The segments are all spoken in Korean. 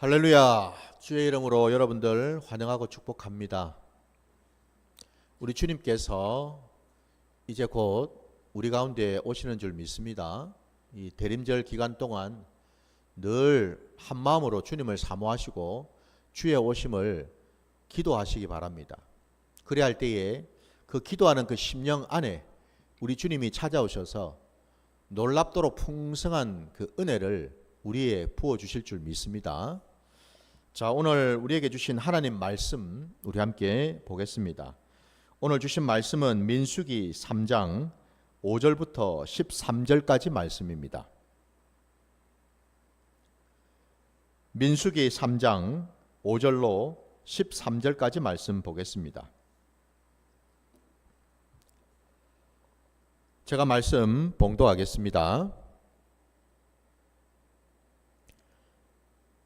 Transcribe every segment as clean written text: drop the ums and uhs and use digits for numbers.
할렐루야. 주의 이름으로 여러분들 환영하고 축복합니다. 우리 주님께서 이제 곧 우리 가운데 오시는 줄 믿습니다. 이 대림절 기간 동안 늘 한마음으로 주님을 사모하시고 주의 오심을 기도하시기 바랍니다. 그래야 할 때에 그 기도하는 그 심령 안에 우리 주님이 찾아오셔서 놀랍도록 풍성한 그 은혜를 우리에 부어주실 줄 믿습니다. 자, 오늘 우리에게 주신 하나님 말씀 우리 함께 보겠습니다. 오늘 주신 말씀은 민수기 3장 5절부터 13절까지 말씀입니다. 민수기 3장 5절로 13절까지 말씀 보겠습니다. 제가 말씀 봉독하겠습니다.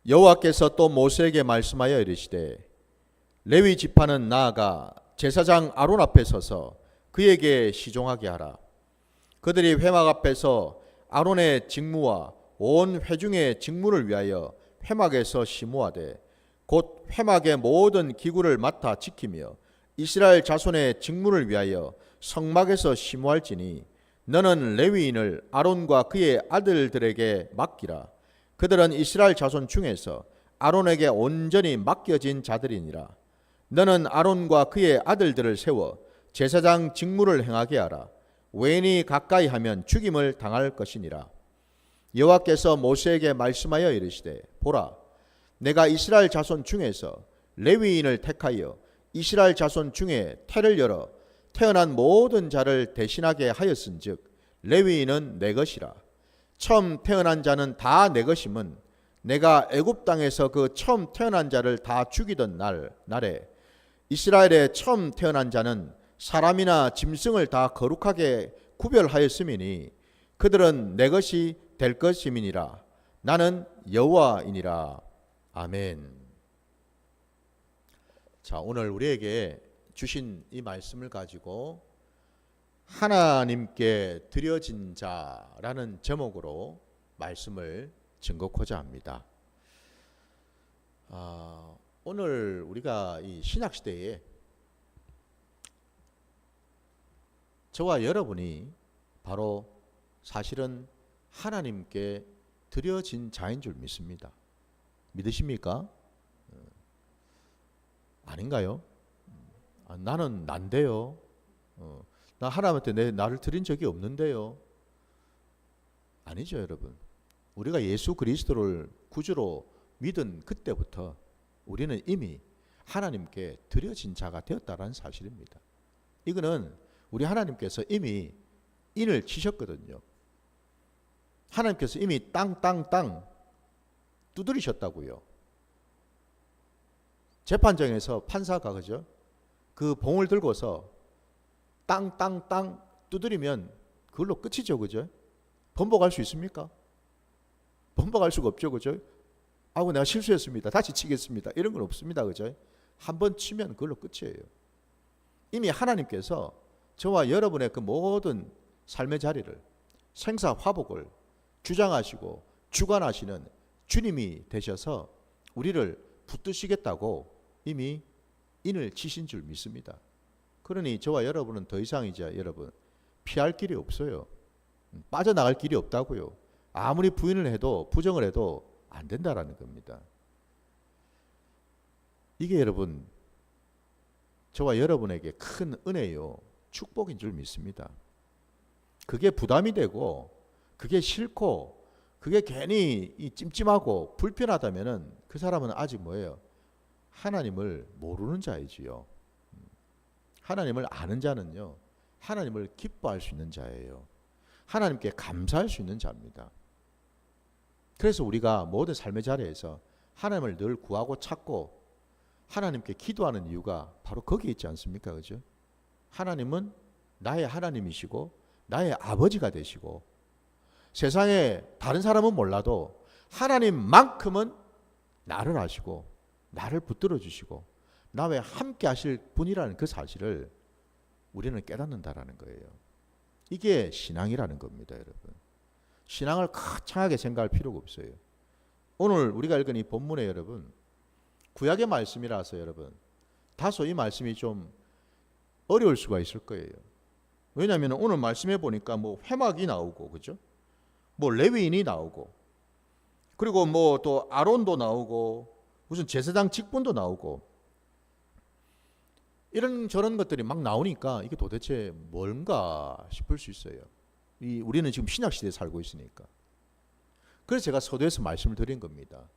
여호와께서 또 모세에게 말씀하여 이르시되 레위 지파는 나아가 제사장 아론 앞에 서서 그에게 시종하게 하라. 그들이 회막 앞에서 아론의 직무와 온 회중의 직무를 위하여 회막에서 시무하되 곧 회막의 모든 기구를 맡아 지키며 이스라엘 자손의 직무를 위하여 성막에서 시무할지니 너는 레위인을 아론과 그의 아들들에게 맡기라. 그들은 이스라엘 자손 중에서 아론에게 온전히 맡겨진 자들이니라. 너는 아론과 그의 아들들을 세워 제사장 직무를 행하게 하라. 외인이 가까이 하면 죽임을 당할 것이니라. 여호와께서 모세에게 말씀하여 이르시되 보라, 내가 이스라엘 자손 중에서 레위인을 택하여 이스라엘 자손 중에 태를 열어 태어난 모든 자를 대신하게 하였은즉 레위인은 내 것이라. 처음 태어난 자는 다 내 것임은 내가 애굽 땅에서 그 처음 태어난 자를 다 죽이던 날에 이스라엘의 처음 태어난 자는 사람이나 짐승을 다 거룩하게 구별하였음이니 그들은 내 것이 될 것임이니라. 나는 여호와이니라. 아멘. 자, 오늘 우리에게 주신 이 말씀을 가지고 하나님께 드려진 자라는 제목으로 말씀을 증거하고자 합니다. 오늘 우리가 이 신약시대에 저와 여러분이 바로 사실은 하나님께 드려진 자인 줄 믿습니다. 믿으십니까? 아닌가요? 나는 난데요. 나 하나님한테 나를 드린 적이 없는데요. 아니죠, 여러분. 우리가 예수 그리스도를 구주로 믿은 그때부터 우리는 이미 하나님께 드려진 자가 되었다는 사실입니다. 이거는 우리 하나님께서 이미 인을 치셨거든요. 하나님께서 이미 땅 두드리셨다고요. 재판정에서 판사가 그죠? 그 봉을 들고서 땅 두드리면 그걸로 끝이죠, 그죠? 번복할 수 있습니까? 번복할 수가 없죠, 그죠? 아이고 내가 실수했습니다, 다시 치겠습니다, 이런 건 없습니다, 그죠? 한번 치면 그걸로 끝이에요. 이미 하나님께서 저와 여러분의 그 모든 삶의 자리를 생사화복을 주장하시고 주관하시는 주님이 되셔서 우리를 붙드시겠다고 이미 인을 치신 줄 믿습니다. 그러니 저와 여러분은 더 이상 이제 여러분 피할 길이 없어요. 빠져나갈 길이 없다고요. 아무리 부인을 해도 부정을 해도 안 된다라는 겁니다. 이게 여러분 저와 여러분에게 큰 은혜요, 축복인 줄 믿습니다. 그게 부담이 되고 그게 싫고 그게 괜히 찜찜하고 불편하다면은 그 사람은 아직 뭐예요? 하나님을 모르는 자이지요. 하나님을 아는 자는요, 하나님을 기뻐할 수 있는 자예요. 하나님께 감사할 수 있는 자입니다. 그래서 우리가 모든 삶의 자리에서 하나님을 늘 구하고 찾고 하나님께 기도하는 이유가 바로 거기에 있지 않습니까? 그죠? 하나님은 나의 하나님이시고 나의 아버지가 되시고 세상에 다른 사람은 몰라도 하나님만큼은 나를 아시고 나를 붙들어 주시고 나와 함께 하실 분이라는 그 사실을 우리는 깨닫는다라는 거예요. 이게 신앙이라는 겁니다, 여러분. 신앙을 거창하게 생각할 필요가 없어요. 오늘 우리가 읽은 이 본문에 여러분 구약의 말씀이라서 여러분 다소 이 말씀이 좀 어려울 수가 있을 거예요. 왜냐하면 오늘 말씀해 보니까 뭐 회막이 나오고 그죠? 뭐 레위인이 나오고 그리고 뭐 또 아론도 나오고 무슨 제사장 직분도 나오고 이런 저런 것들이 막 나오니까 이게 도대체 뭔가 싶을 수 있어요. 우리는 지금 신약 시대에 살고 있으니까. 그래서 제가 서두에서 말씀을 드린 겁니다.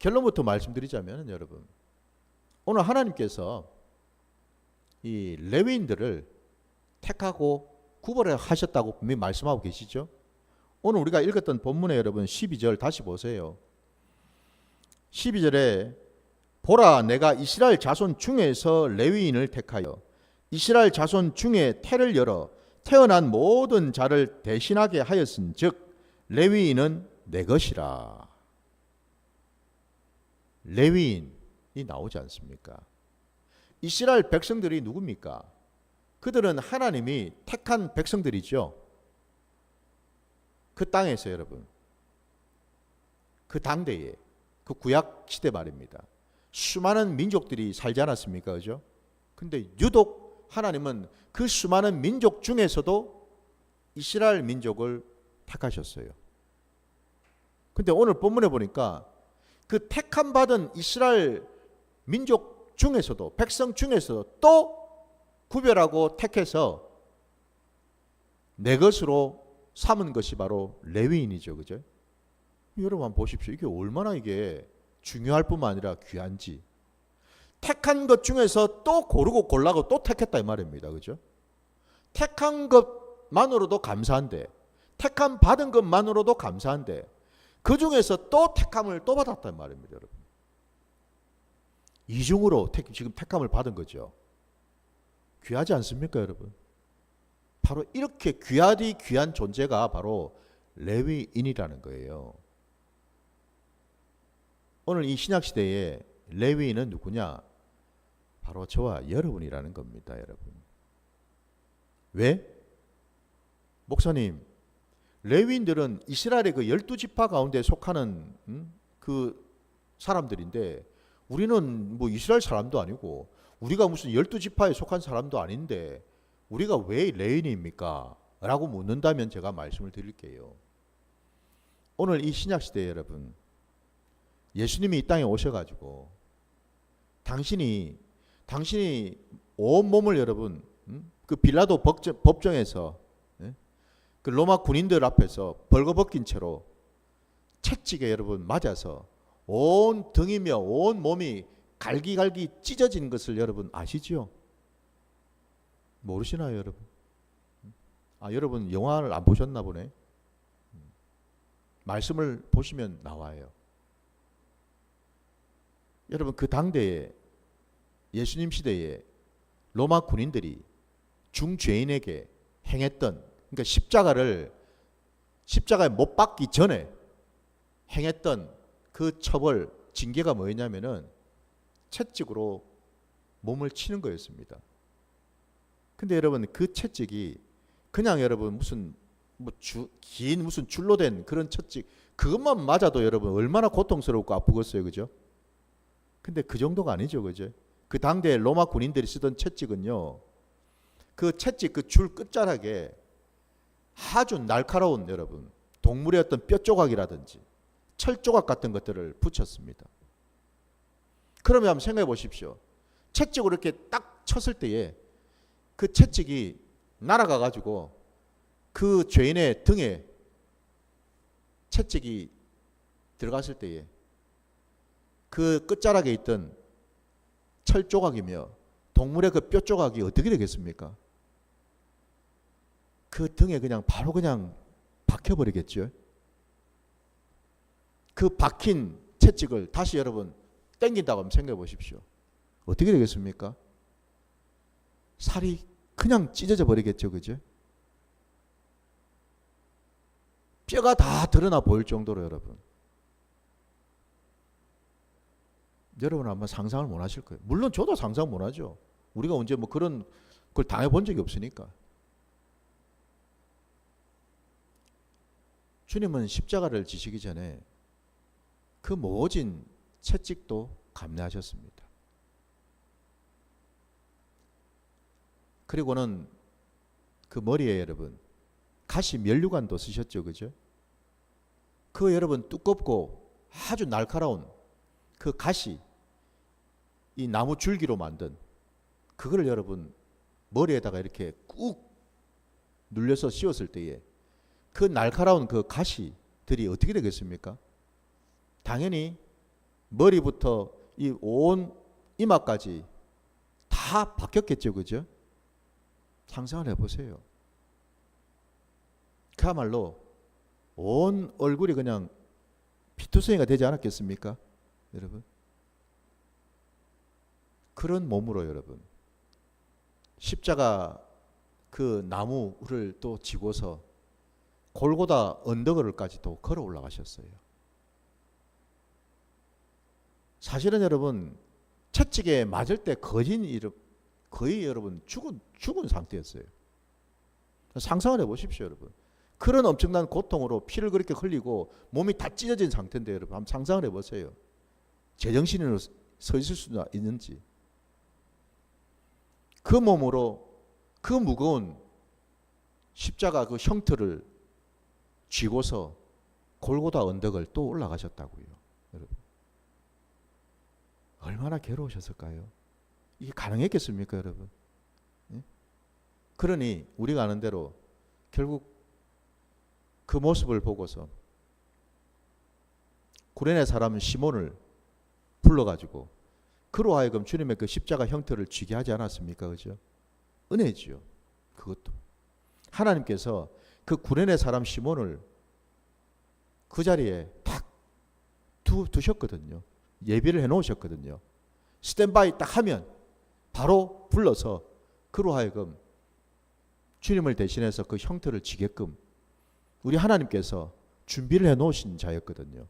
결론부터 말씀드리자면 여러분 오늘 하나님께서 이 레위인들을 택하고 구별하셨다고 분명히 말씀하고 계시죠. 오늘 우리가 읽었던 본문에 여러분 12절 다시 보세요. 12절에 보라 내가 이스라엘 자손 중에서 레위인을 택하여 이스라엘 자손 중에 태를 열어 태어난 모든 자를 대신하게 하였은즉 레위인은 내 것이라. 레위인이 나오지 않습니까? 이스라엘 백성들이 누굽니까? 그들은 하나님이 택한 백성들이죠. 그 땅에서 여러분 그 당대에 그 구약 시대 말입니다. 수많은 민족들이 살지 않았습니까? 그죠? 근데 유독 하나님은 그 수많은 민족 중에서도 이스라엘 민족을 택하셨어요. 근데 오늘 본문에 보니까 그 택함 받은 이스라엘 민족 중에서도 백성 중에서도 또 구별하고 택해서 내 것으로 삼은 것이 바로 레위인이죠. 그죠? 여러분 한번 보십시오. 이게 얼마나 이게 중요할 뿐만 아니라 귀한지. 택한 것 중에서 또 고르고 골라고 또 택했다 이 말입니다. 그죠? 택한 것만으로도 감사한데 택함 받은 것만으로도 감사한데 그 중에서 또 택함을 또 받았단 말입니다. 여러분. 이중으로 지금 택함을 받은 거죠. 귀하지 않습니까 여러분? 바로 이렇게 귀하디 귀한 존재가 바로 레위인이라는 거예요. 오늘 이 신약시대에 레위인은 누구냐? 바로 저와 여러분이라는 겁니다. 여러분. 왜? 목사님, 레위인들은 이스라엘의 그 12지파 가운데 속하는 그 사람들인데 우리는 뭐 이스라엘 사람도 아니고 우리가 무슨 12지파에 속한 사람도 아닌데 우리가 왜 레위인입니까? 라고 묻는다면 제가 말씀을 드릴게요. 오늘 이 신약시대에 여러분 예수님이 이 땅에 오셔가지고 당신이 온 몸을 여러분 그 빌라도 법정에서 그 로마 군인들 앞에서 벌거벗긴 채로 채찍에 여러분 맞아서 온 등이며 온 몸이 갈기갈기 찢어진 것을 여러분 아시죠? 모르시나요 여러분? 여러분 영화를 안 보셨나 보네. 말씀을 보시면 나와요. 여러분 그 당대에 예수님 시대에 로마 군인들이 중죄인에게 행했던 그러니까 십자가에 못 박기 전에 행했던 그 처벌 징계가 뭐였냐면은 채찍으로 몸을 치는 거였습니다. 근데 여러분 그 채찍이 그냥 여러분 무슨 긴 무슨 줄로 된 그런 채찍 그것만 맞아도 여러분 얼마나 고통스럽고 아프겠어요. 그죠? 근데 그 정도가 아니죠. 그죠? 그 당대 로마 군인들이 쓰던 채찍은요. 그 채찍 그 줄 끝자락에 아주 날카로운 여러분 동물의 어떤 뼈 조각이라든지 철 조각 같은 것들을 붙였습니다. 그러면 한번 생각해 보십시오. 채찍으로 이렇게 딱 쳤을 때에 그 채찍이 날아가 가지고 그 죄인의 등에 채찍이 들어갔을 때에 그 끝자락에 있던 철 조각이며 동물의 그 뼈 조각이 어떻게 되겠습니까? 그 등에 그냥 바로 그냥 박혀버리겠죠. 그 박힌 채찍을 다시 여러분 땡긴다고 한번 생각해 보십시오. 어떻게 되겠습니까? 살이 그냥 찢어져 버리겠죠. 그죠? 뼈가 다 드러나 보일 정도로 여러분. 여러분 아마 상상을 못 하실 거예요. 물론 저도 상상 못 하죠. 우리가 언제 뭐 그런 걸 당해본 적이 없으니까. 주님은 십자가를 지시기 전에 그 모진 채찍도 감내하셨습니다. 그리고는 그 머리에 여러분 가시 면류관도 쓰셨죠, 그죠? 그 여러분 두껍고 아주 날카로운 그 가시, 이 나무 줄기로 만든 그거를 여러분 머리에다가 이렇게 꾹 눌려서 씌웠을 때에 그 날카로운 그 가시들이 어떻게 되겠습니까? 당연히 머리부터 이 온 이마까지 다 박혔겠죠, 그죠? 상상을 해보세요. 그야말로 온 얼굴이 그냥 피투성이가 되지 않았겠습니까? 여러분. 그런 몸으로 여러분 십자가 그 나무를 또 지고서 골고다 언덕을까지도 걸어 올라가셨어요. 사실은 여러분 채찍에 맞을 때 거의 여러분 죽은 상태였어요. 상상을 해보십시오, 여러분. 그런 엄청난 고통으로 피를 그렇게 흘리고 몸이 다 찢어진 상태인데 여러분 한번 상상을 해보세요. 제정신으로 서 있을 수 있는지. 그 몸으로 그 무거운 십자가 그 형틀을 쥐고서 골고다 언덕을 또 올라가셨다고요. 여러분. 얼마나 괴로우셨을까요? 이게 가능했겠습니까, 여러분? 예? 그러니 우리가 아는 대로 결국 그 모습을 보고서 구레네 사람 시몬을 불러가지고 그로 하여금 주님의 그 십자가 형태를 쥐게 하지 않았습니까? 그죠? 은혜지요. 그것도. 하나님께서 그 구레네 사람 시몬을 그 자리에 딱 두셨거든요. 예비를 해놓으셨거든요. 스탠바이 딱 하면 바로 불러서 그로 하여금 주님을 대신해서 그 형태를 쥐게끔 우리 하나님께서 준비를 해놓으신 자였거든요.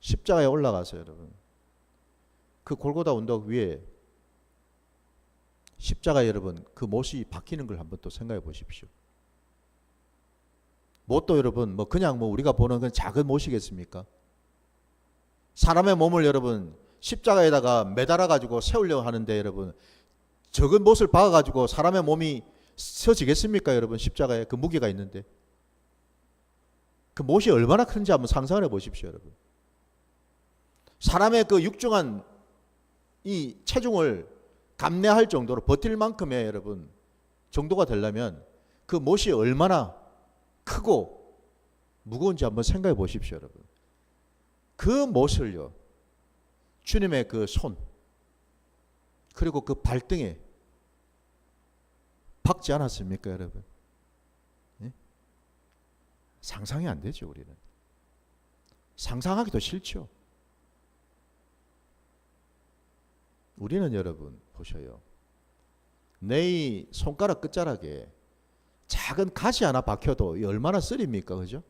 십자가에 올라가서 여러분 그 골고다 언덕 위에 십자가 여러분 그 못이 박히는 걸 한번 또 생각해 보십시오. 못도 여러분 그냥 우리가 보는 건 작은 못이겠습니까? 사람의 몸을 여러분 십자가에다가 매달아 가지고 세우려고 하는데 여러분 적은 못을 박아 가지고 사람의 몸이 서지겠습니까? 여러분 십자가에 그 무게가 있는데 그 못이 얼마나 큰지 한번 상상을 해 보십시오, 여러분. 사람의 그 육중한 이 체중을 감내할 정도로 버틸 만큼의 여러분 정도가 되려면 그 못이 얼마나 크고 무거운지 한번 생각해 보십시오, 여러분. 그 못을요 주님의 그 손 그리고 그 발등에 박지 않았습니까, 여러분? 예? 상상이 안 되죠, 우리는. 상상하기도 싫죠. 우리는 여러분 보셔요. 내 이 손가락 끝자락에 작은 가시 하나 박혀도 얼마나 쓰립니까, 그죠?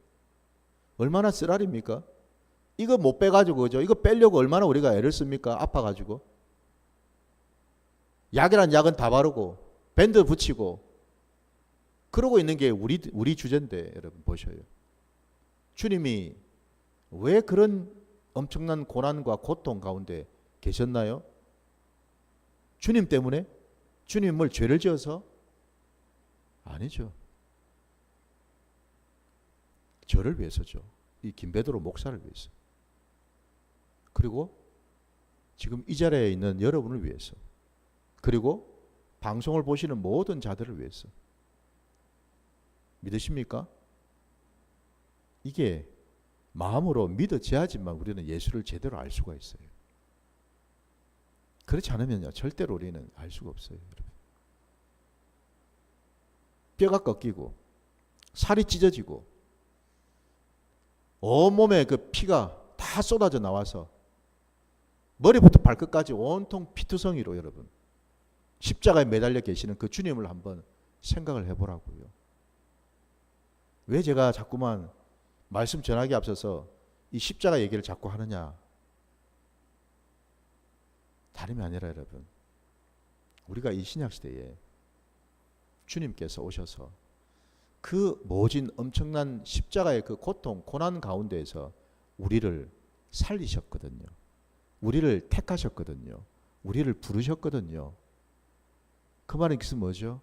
얼마나 쓰라립니까? 이거 못 빼가지고 그죠? 이거 빼려고 얼마나 우리가 애를 씁니까? 아파가지고. 약이란 약은 다 바르고 밴드 붙이고 그러고 있는 게 우리 주제인데 여러분 보셔요. 주님이 왜 그런 엄청난 고난과 고통 가운데 계셨나요? 주님 때문에? 주님 뭘 죄를 지어서? 아니죠. 저를 위해서죠. 이 김베드로 목사를 위해서. 그리고 지금 이 자리에 있는 여러분을 위해서. 그리고 방송을 보시는 모든 자들을 위해서. 믿으십니까? 이게 마음으로 믿어져야지만 우리는 예수를 제대로 알 수가 있어요. 그렇지 않으면요 절대로 우리는 알 수가 없어요, 여러분. 뼈가 꺾이고 살이 찢어지고 온몸에 그 피가 다 쏟아져 나와서 머리부터 발끝까지 온통 피투성이로 여러분 십자가에 매달려 계시는 그 주님을 한번 생각을 해보라고요. 왜 제가 자꾸만 말씀 전하기 앞서서 이 십자가 얘기를 자꾸 하느냐? 다름이 아니라 여러분 우리가 이 신약시대에 주님께서 오셔서 그 모진 엄청난 십자가의 그 고통 고난 가운데에서 우리를 살리셨거든요. 우리를 택하셨거든요. 우리를 부르셨거든요. 그 말은 뭐죠?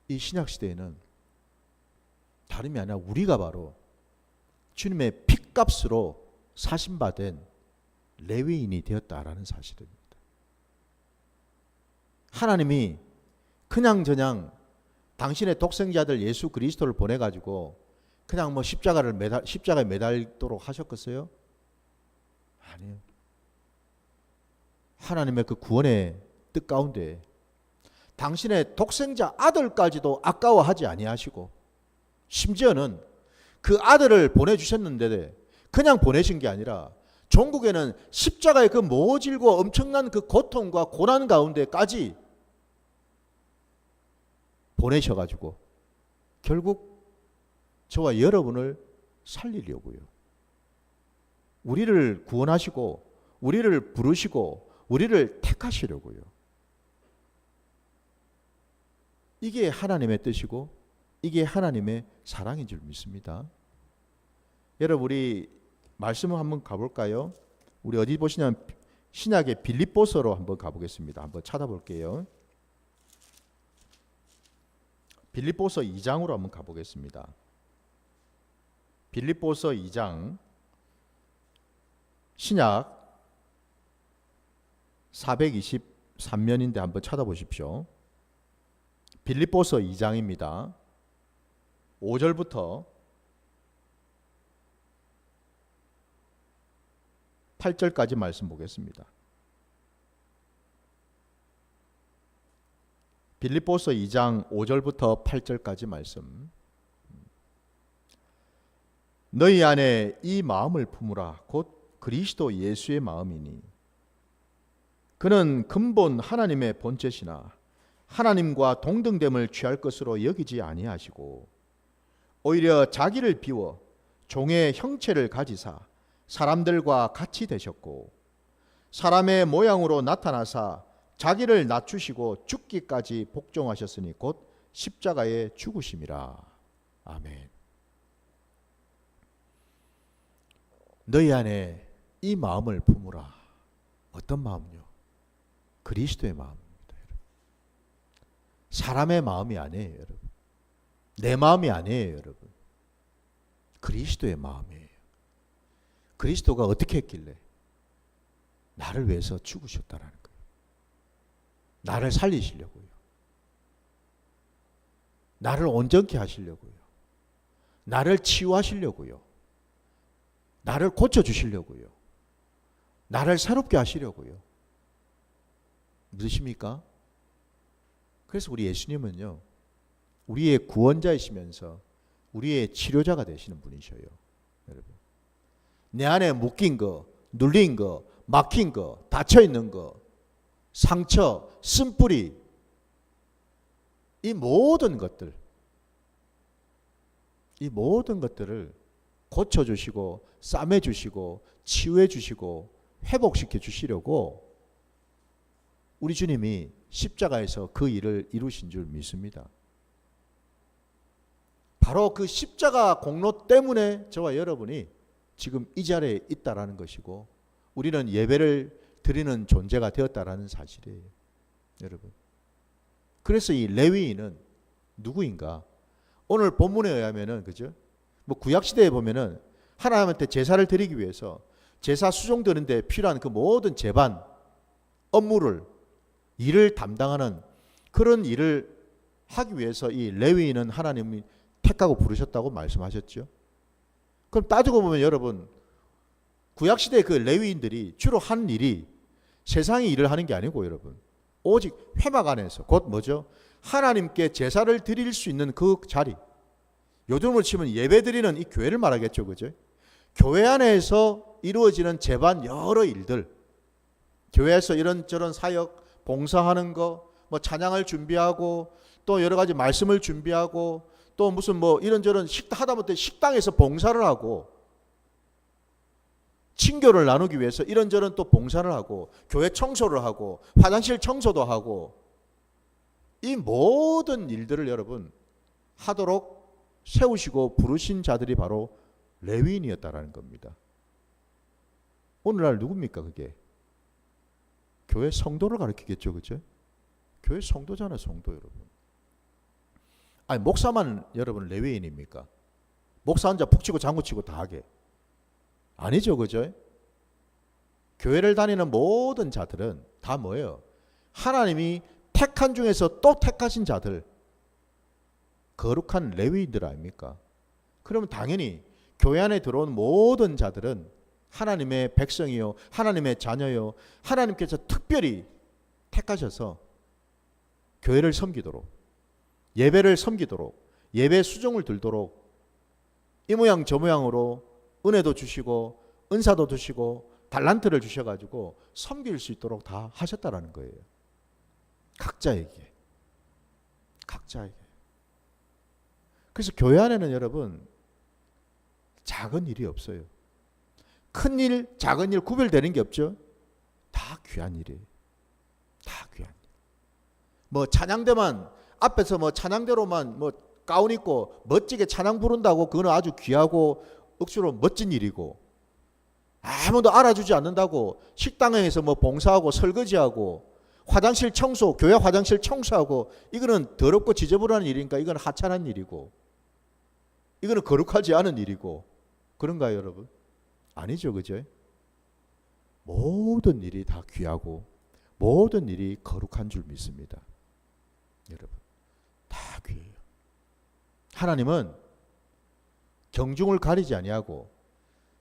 이 신약시대에는 다름이 아니라 우리가 바로 주님의 핏값으로 사신받은 레위인이 되었다라는 사실입니다. 하나님이 그냥 당신의 독생자들 예수 그리스도를 보내가지고 그냥 뭐 십자가에 매달도록 하셨겠어요? 아니요. 하나님의 그 구원의 뜻 가운데 당신의 독생자 아들까지도 아까워하지 아니하시고 심지어는 그 아들을 보내주셨는데 그냥 보내신 게 아니라 종국에는 십자가의 그 모질고 엄청난 그 고통과 고난 가운데까지 보내셔가지고 결국 저와 여러분을 살리려고요. 우리를 구원하시고 우리를 부르시고 우리를 택하시려고요. 이게 하나님의 뜻이고 이게 하나님의 사랑인 줄 믿습니다. 여러분 우리 말씀을 한번 가볼까요? 우리 어디 보시냐면 신약의 빌립보서로 한번 가보겠습니다. 한번 찾아볼게요. 빌립보서 2장으로 한번 가보겠습니다. 빌립보서 2장 신약 423면인데 한번 찾아보십시오. 빌립보서 2장입니다. 5절부터 8절까지 말씀 보겠습니다. 빌립보서 2장 5절부터 8절까지 말씀. 너희 안에 이 마음을 품으라. 곧 그리스도 예수의 마음이니 그는 근본 하나님의 본체시나 하나님과 동등됨을 취할 것으로 여기지 아니하시고 오히려 자기를 비워 종의 형체를 가지사 사람들과 같이 되셨고 사람의 모양으로 나타나사 자기를 낮추시고 죽기까지 복종하셨으니 곧 십자가에 죽으심이라. 아멘. 너희 안에 이 마음을 품으라. 어떤 마음요? 그리스도의 마음입니다. 여러분. 사람의 마음이 아니에요. 여러분. 내 마음이 아니에요. 여러분. 그리스도의 마음이에요. 그리스도가 어떻게 했길래 나를 위해서 죽으셨다라는 거예요. 나를 살리시려고요. 나를 온전케 하시려고요. 나를 치유하시려고요. 나를 고쳐주시려고요. 나를 새롭게 하시려고요. 믿으십니까? 그래서 우리 예수님은요, 우리의 구원자이시면서 우리의 치료자가 되시는 분이셔요. 여러분, 내 안에 묶인 거, 눌린 거, 막힌 거, 닫혀 있는 거, 상처, 쓴뿌리, 이 모든 것들을 고쳐주시고 싸매주시고 치유해주시고 회복시켜주시려고 우리 주님이 십자가에서 그 일을 이루신 줄 믿습니다. 바로 그 십자가 공로 때문에 저와 여러분이 지금 이 자리에 있다라는 것이고 우리는 예배를 드리는 존재가 되었다라는 사실이에요. 여러분. 그래서 이 레위인은 누구인가? 오늘 본문에 의하면은 그죠? 뭐 구약 시대에 보면은 하나님한테 제사를 드리기 위해서 제사 수종드는데 필요한 그 모든 제반 일을 담당하는 그런 일을 하기 위해서 이 레위인은 하나님이 택하고 부르셨다고 말씀하셨죠. 그럼 따지고 보면 여러분 구약 시대 그 레위인들이 주로 한 일이 세상의 일을 하는 게 아니고 여러분 오직 회막 안에서 곧 뭐죠? 하나님께 제사를 드릴 수 있는 그 자리. 요즘으로 치면 예배 드리는 이 교회를 말하겠죠. 그죠? 교회 안에서 이루어지는 제반 여러 일들. 교회에서 이런저런 사역, 봉사하는 거, 뭐 찬양을 준비하고 또 여러 가지 말씀을 준비하고 또 무슨 뭐 이런저런 하다못해 식당에서 봉사를 하고 친교를 나누기 위해서 이런저런 또 봉사를 하고 교회 청소를 하고 화장실 청소도 하고 이 모든 일들을 여러분 하도록 세우시고 부르신 자들이 바로 레위인이었다라는 겁니다. 오늘날 누굽니까 그게? 교회 성도를 가리키겠죠, 그죠? 교회 성도잖아요, 성도 여러분. 아니 목사만 여러분 레위인입니까? 목사 혼자 푹 치고 장구 치고 다 하게? 아니죠, 그죠? 교회를 다니는 모든 자들은 다 뭐예요? 하나님이 택한 중에서 또 택하신 자들, 거룩한 레위인들 아닙니까? 그러면 당연히 교회 안에 들어온 모든 자들은 하나님의 백성이요, 하나님의 자녀요, 하나님께서 특별히 택하셔서 교회를 섬기도록, 예배를 섬기도록, 예배 수종을 들도록 이 모양 저 모양으로 은혜도 주시고 은사도 주시고 달란트를 주셔가지고 섬길 수 있도록 다 하셨다라는 거예요. 각자에게. 그래서 교회 안에는 여러분 작은 일이 없어요. 큰 일, 작은 일 구별되는 게 없죠. 다 귀한 일이에요. 다 귀한 일. 뭐 찬양대만 앞에서 뭐 찬양대로만 뭐 가운 입고 멋지게 찬양 부른다고 그거는 아주 귀하고 억수로 멋진 일이고, 아무도 알아주지 않는다고 식당에서 뭐 봉사하고 설거지하고 화장실 청소, 교회 화장실 청소하고 이거는 더럽고 지저분한 일이니까 이건 하찮은 일이고, 이거는 거룩하지 않은 일이고, 그런가요 여러분? 아니죠, 그죠? 모든 일이 다 귀하고 모든 일이 거룩한 줄 믿습니다. 여러분 다 귀해요. 하나님은 경중을 가리지 아니하고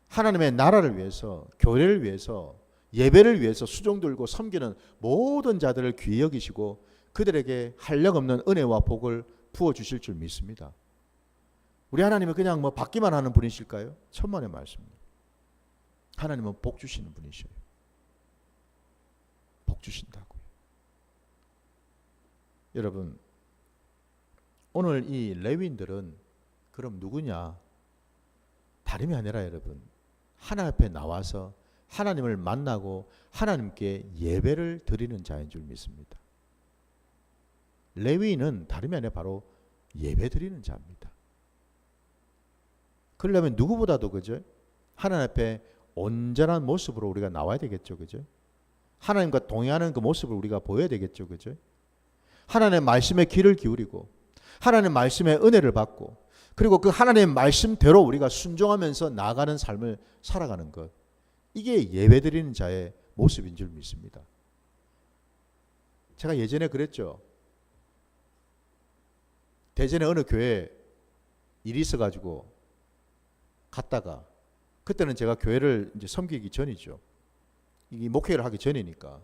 하나님의 나라를 위해서, 교회를 위해서, 예배를 위해서 수종 들고 섬기는 모든 자들을 귀히 여기시고 그들에게 한량없는 은혜와 복을 부어주실 줄 믿습니다. 우리 하나님은 그냥 뭐 받기만 하는 분이실까요? 천만의 말씀입니다. 하나님은 복 주시는 분이셔요. 복 주신다고요. 여러분 오늘 이 레위인들은 그럼 누구냐? 다름이 아니라 여러분 하나님 앞에 나와서 하나님을 만나고 하나님께 예배를 드리는 자인 줄 믿습니다. 레위인은 다름이 아니라 바로 예배 드리는 자입니다. 그러려면 누구보다도 그죠? 하나님 앞에 온전한 모습으로 우리가 나와야 되겠죠, 그죠? 하나님과 동행하는 그 모습을 우리가 보여야 되겠죠, 그죠? 하나님의 말씀에 귀를 기울이고 하나님의 말씀의 은혜를 받고 그리고 그 하나님의 말씀대로 우리가 순종하면서 나아가는 삶을 살아가는 것, 이게 예배드리는 자의 모습인 줄 믿습니다. 제가 예전에 그랬죠. 대전에 어느 교회에 일이 있어가지고 갔다가, 그때는 제가 교회를 이제 섬기기 전이죠. 이 목회를 하기 전이니까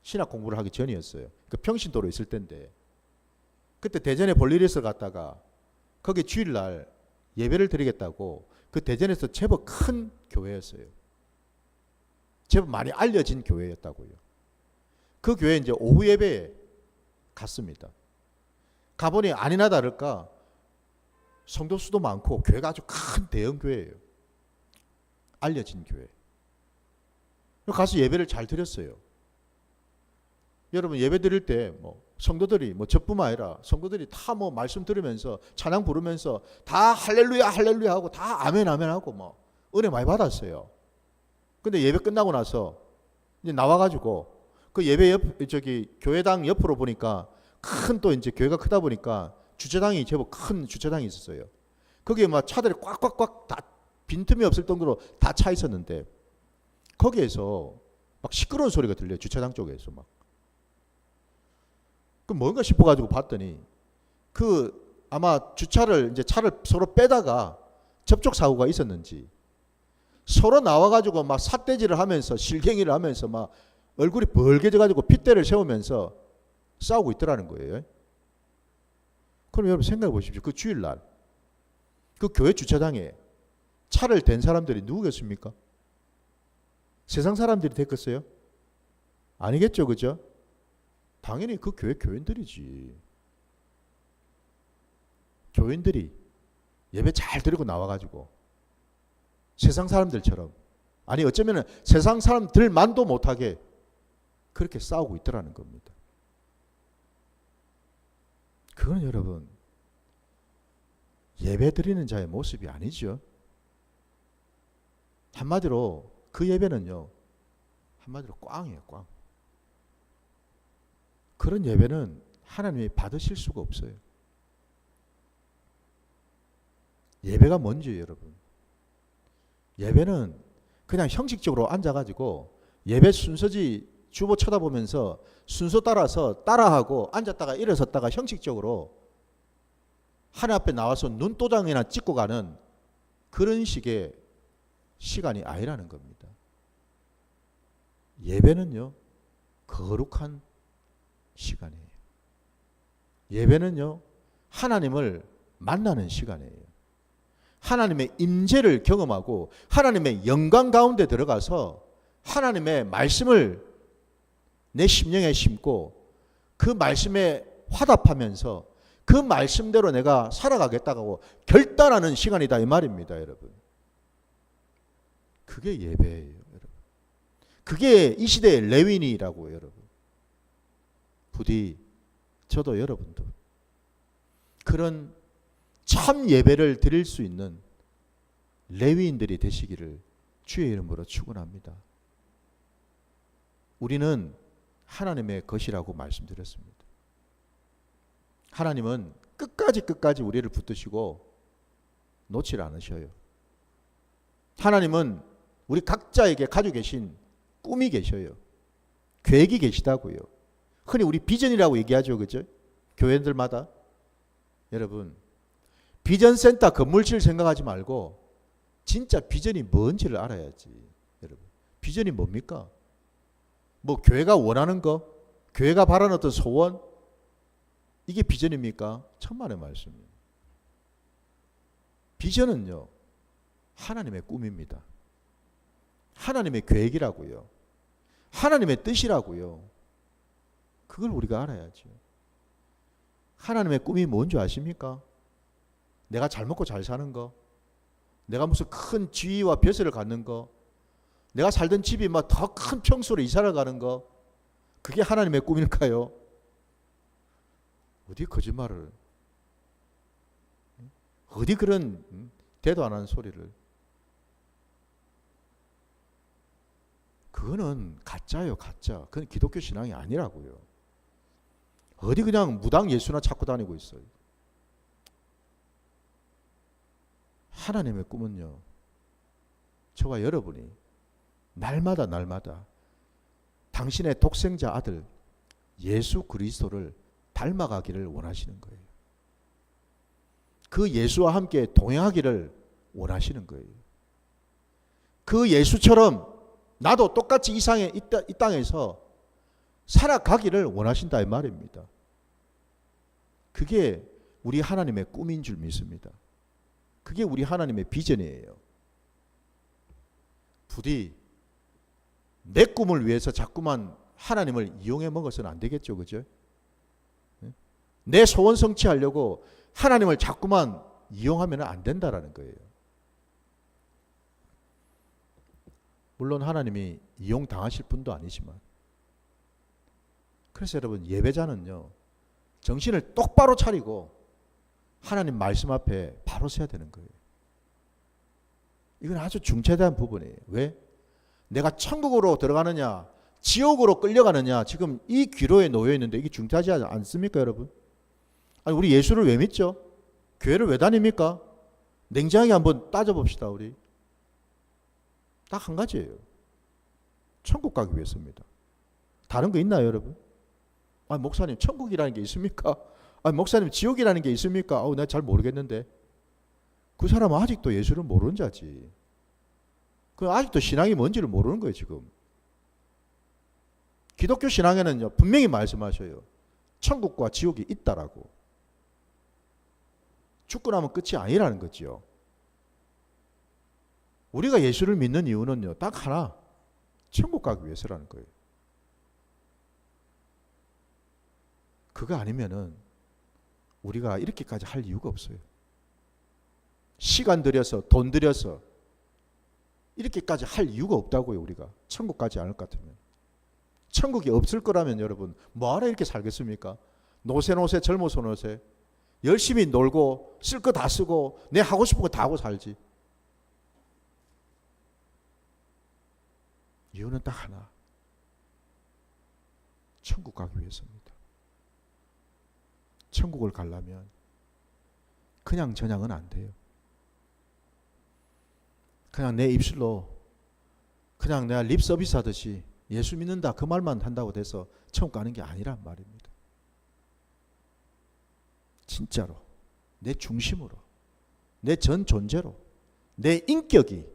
신학 공부를 하기 전이었어요. 그 평신도로 있을 때인데 그때 대전에 볼 일이 있어 갔다가 거기 주일날 예배를 드리겠다고 그 대전에서 제법 큰 교회였어요. 제법 많이 알려진 교회였다고요. 그 교회에 이제 오후 예배에 갔습니다. 가보니 아니나 다를까 성도 수도 많고 교회가 아주 큰 대형 교회예요. 알려진 교회. 가서 예배를 잘 드렸어요. 여러분 예배 드릴 때 뭐 성도들이 뭐 저뿐만 아니라 성도들이 다 뭐 말씀 들으면서 찬양 부르면서 다 할렐루야 할렐루야 하고 다 아멘 아멘 하고 뭐 은혜 많이 받았어요. 근데 예배 끝나고 나서 이제 나와가지고 그 예배 저기 교회당 옆으로 보니까 큰 또 이제 교회가 크다 보니까 주차장이 제법 큰 주차장이 있었어요. 거기에 막 차들이 꽉꽉꽉 다 빈틈이 없을 정도로 다 차 있었는데 거기에서 막 시끄러운 소리가 들려요. 주차장 쪽에서 막. 그 뭔가 싶어가지고 봤더니 그 아마 주차를 이제 차를 서로 빼다가 접촉 사고가 있었는지 서로 나와가지고 막 삿대질을 하면서 실갱이를 하면서 막 얼굴이 벌게져가지고 핏대를 세우면서 싸우고 있더라는 거예요. 그럼 여러분 생각해 보십시오. 그 주일날 그 교회 주차장에 차를 댄 사람들이 누구겠습니까? 세상 사람들이 됐겠어요? 아니겠죠, 그죠? 당연히 그 교회 교인들이지. 교인들이 예배 잘 드리고 나와가지고 세상 사람들처럼, 아니 어쩌면 세상 사람들만도 못하게 그렇게 싸우고 있더라는 겁니다. 그건 여러분 예배 드리는 자의 모습이 아니죠. 한마디로 그 예배는요, 한마디로 꽝이에요, 꽝. 그런 예배는 하나님이 받으실 수가 없어요. 예배가 뭔지 여러분. 예배는 그냥 형식적으로 앉아가지고 예배 순서지 주보 쳐다보면서 순서 따라서 따라하고 앉았다가 일어섰다가 형식적으로 하나님 앞에 나와서 눈도장이나 찍고 가는 그런 식의 시간이 아니라는 겁니다. 예배는요, 거룩한 시간이에요. 예배는요, 하나님을 만나는 시간이에요. 하나님의 임재를 경험하고 하나님의 영광 가운데 들어가서 하나님의 말씀을 내 심령에 심고 그 말씀에 화답하면서 그 말씀대로 내가 살아가겠다고 결단하는 시간이다 이 말입니다, 여러분. 그게 예배예요, 여러분. 그게 이 시대의 레위니라고, 여러분. 부디 저도 여러분도 그런 참 예배를 드릴 수 있는 레위인들이 되시기를 주의 이름으로 축원합니다. 우리는 하나님의 것이라고 말씀드렸습니다. 하나님은 끝까지 우리를 붙드시고 놓지 않으셔요. 하나님은 우리 각자에게 가지고 계신 꿈이 계셔요. 계획이 계시다고요. 흔히 우리 비전이라고 얘기하죠, 그죠? 교회들마다. 여러분, 비전센터 건물질 생각하지 말고 진짜 비전이 뭔지를 알아야지. 여러분, 비전이 뭡니까? 뭐 교회가 원하는 거, 교회가 바라는 어떤 소원, 이게 비전입니까? 천만의 말씀이에요. 비전은요, 하나님의 꿈입니다. 하나님의 계획이라고요. 하나님의 뜻이라고요. 그걸 우리가 알아야죠. 하나님의 꿈이 뭔지 아십니까? 내가 잘 먹고 잘 사는 거, 내가 무슨 큰 지위와 벼슬을 갖는 거, 내가 살던 집이 막 더 큰 평수로 이사를 가는 거, 그게 하나님의 꿈일까요? 어디 거짓말을, 어디 그런 대도 안 하는 소리를. 그거는 가짜예요, 가짜. 그건 기독교 신앙이 아니라고요. 어디 그냥 무당 예수나 찾고 다니고 있어요. 하나님의 꿈은요, 저와 여러분이 날마다 당신의 독생자 아들 예수 그리스도를 닮아가기를 원하시는 거예요. 그 예수와 함께 동행하기를 원하시는 거예요. 그 예수처럼 나도 똑같이 이 땅에서 살아가기를 원하신다 이 말입니다. 그게 우리 하나님의 꿈인 줄 믿습니다. 그게 우리 하나님의 비전이에요. 부디 내 꿈을 위해서 자꾸만 하나님을 이용해 먹어서는 안 되겠죠, 그죠? 내 소원 성취하려고 하나님을 자꾸만 이용하면 안 된다라는 거예요. 물론 하나님이 이용당하실 분도 아니지만, 그래서 여러분, 예배자는요, 정신을 똑바로 차리고 하나님 말씀 앞에 바로 서야 되는 거예요. 이건 아주 중차대한 부분이에요. 왜? 내가 천국으로 들어가느냐 지옥으로 끌려가느냐, 지금 이 기로에 놓여 있는데 이게 중차지 않습니까, 여러분? 아니, 우리 예수를 왜 믿죠? 교회를 왜 다닙니까? 냉정하게 한번 따져봅시다. 우리 딱 한 가지예요. 천국 가기 위해서입니다. 다른 거 있나요, 여러분? 아니, 목사님, 천국이라는 게 있습니까? 아니, 목사님, 지옥이라는 게 있습니까? 내가 잘 모르겠는데. 그 사람은 아직도 예수를 모르는 자지. 그 아직도 신앙이 뭔지를 모르는 거예요, 지금. 기독교 신앙에는요, 분명히 말씀하셔요. 천국과 지옥이 있다라고. 죽고 나면 끝이 아니라는 거죠. 우리가 예수를 믿는 이유는요, 딱 하나. 천국 가기 위해서라는 거예요. 그거 아니면은 우리가 이렇게까지 할 이유가 없어요. 시간 들여서, 돈 들여서 이렇게까지 할 이유가 없다고요, 우리가. 천국 가지 않을 것 같으면. 천국이 없을 거라면 여러분, 뭐하러 이렇게 살겠습니까? 노세 젊어서 노세. 열심히 놀고 쓸 거 다 쓰고 내 하고 싶은 거 다 하고 살지. 이유는 딱 하나. 천국 가기 위해서입니다. 천국을 가려면 그냥 전향은 안 돼요. 그냥 내 입술로 그냥 내가 립 서비스 하듯이 예수 믿는다 그 말만 한다고 돼서 천국 가는 게 아니란 말입니다. 진짜로 내 중심으로 내 전 존재로 내 인격이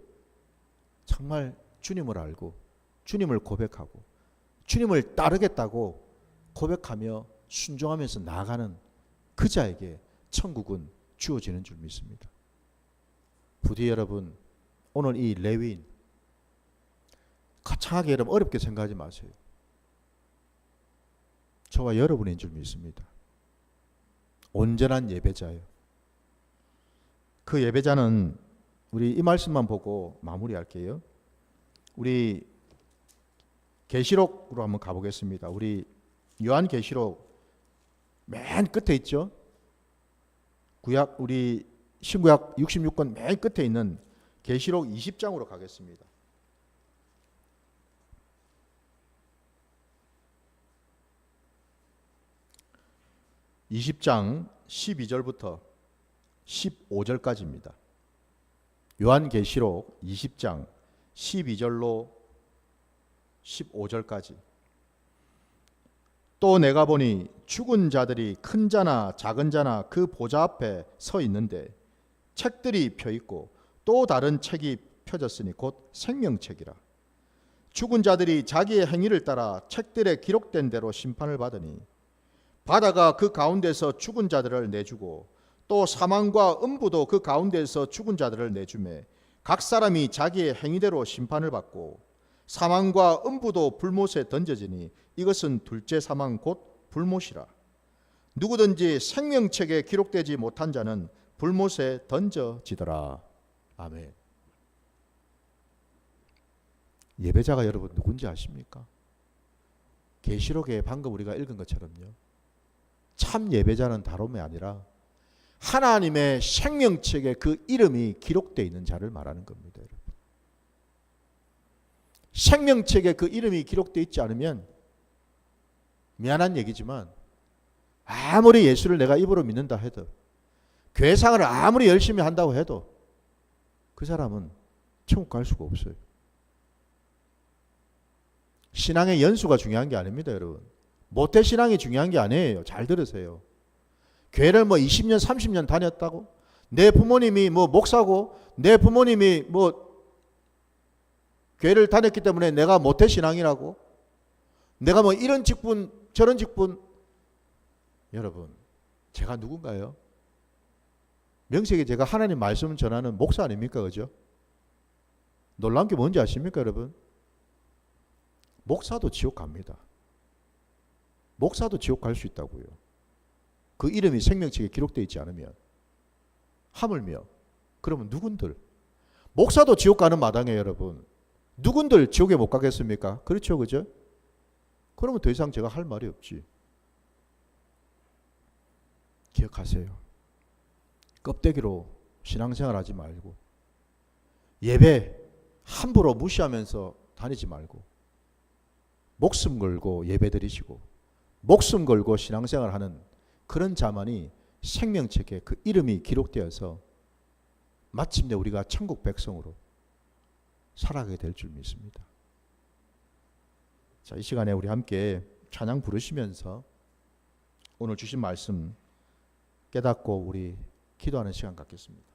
정말 주님을 알고 주님을 고백하고 주님을 따르겠다고 고백하며 순종하면서 나아가는 그 자에게 천국은 주어지는 줄 믿습니다. 부디 여러분 오늘 이 레위인 거창하게 여러분 어렵게 생각하지 마세요. 저와 여러분인 줄 믿습니다. 온전한 예배자예요. 그 예배자는 우리 이 말씀만 보고 마무리할게요. 우리 계시록으로 한번 가보겠습니다. 우리 요한계시록 맨 끝에 있죠. 구약 우리 신구약 66권 맨 끝에 있는 계시록 20장으로 가겠습니다. (20장) 12절부터 15절까지입니다. 요한계시록 20장 12절로 15절까지. 또 내가 보니 죽은 자들이 큰 자나 작은 자나 그 보좌 앞에 서 있는데 책들이 펴 있고 또 다른 책이 펴졌으니 곧 생명책이라. 죽은 자들이 자기의 행위를 따라 책들에 기록된 대로 심판을 받으니 바다가 그 가운데서 죽은 자들을 내주고 또 사망과 음부도 그 가운데서 죽은 자들을 내주매 각 사람이 자기의 행위대로 심판을 받고 사망과 음부도 불못에 던져지니 이것은 둘째 사망 곧 불못이라. 누구든지 생명책에 기록되지 못한 자는 불못에 던져지더라. 아멘. 예배자가 여러분 누군지 아십니까? 계시록에 방금 우리가 읽은 것처럼요. 참 예배자는 다름이 아니라 하나님의 생명책에 그 이름이 기록되어 있는 자를 말하는 겁니다. 여러분. 생명책에 그 이름이 기록되어 있지 않으면 미안한 얘기지만 아무리 예수를 내가 입으로 믿는다 해도 교회생활을 아무리 열심히 한다고 해도 그 사람은 천국 갈 수가 없어요. 신앙의 연수가 중요한 게 아닙니다. 여러분. 모태신앙이 중요한 게 아니에요. 잘 들으세요. 교회를 20년 30년 다녔다고 내 부모님이 목사고 내 부모님이 교회를 다녔기 때문에 내가 모태신앙이라고 내가 이런 직분 저런 직분. 여러분 제가 누군가요? 명색이 제가 하나님 말씀을 전하는 목사 아닙니까? 그죠? 놀라운 게 뭔지 아십니까 여러분? 목사도 지옥 갑니다. 목사도 지옥 갈 수 있다고요. 그 이름이 생명책에 기록되어 있지 않으면. 하물며 그러면 누군들 목사도 지옥 가는 마당에 여러분 누군들 지옥에 못 가겠습니까? 그렇죠, 그죠? 그러면 더 이상 제가 할 말이 없지. 기억하세요. 껍데기로 신앙생활 하지 말고 예배 함부로 무시하면서 다니지 말고 목숨 걸고 예배 드리시고 목숨 걸고 신앙생활 하는 그런 자만이 생명책에 그 이름이 기록되어서 마침내 우리가 천국 백성으로 살아가게 될 줄 믿습니다. 자, 이 시간에 우리 함께 찬양 부르시면서 오늘 주신 말씀 깨닫고 우리 기도하는 시간 갖겠습니다.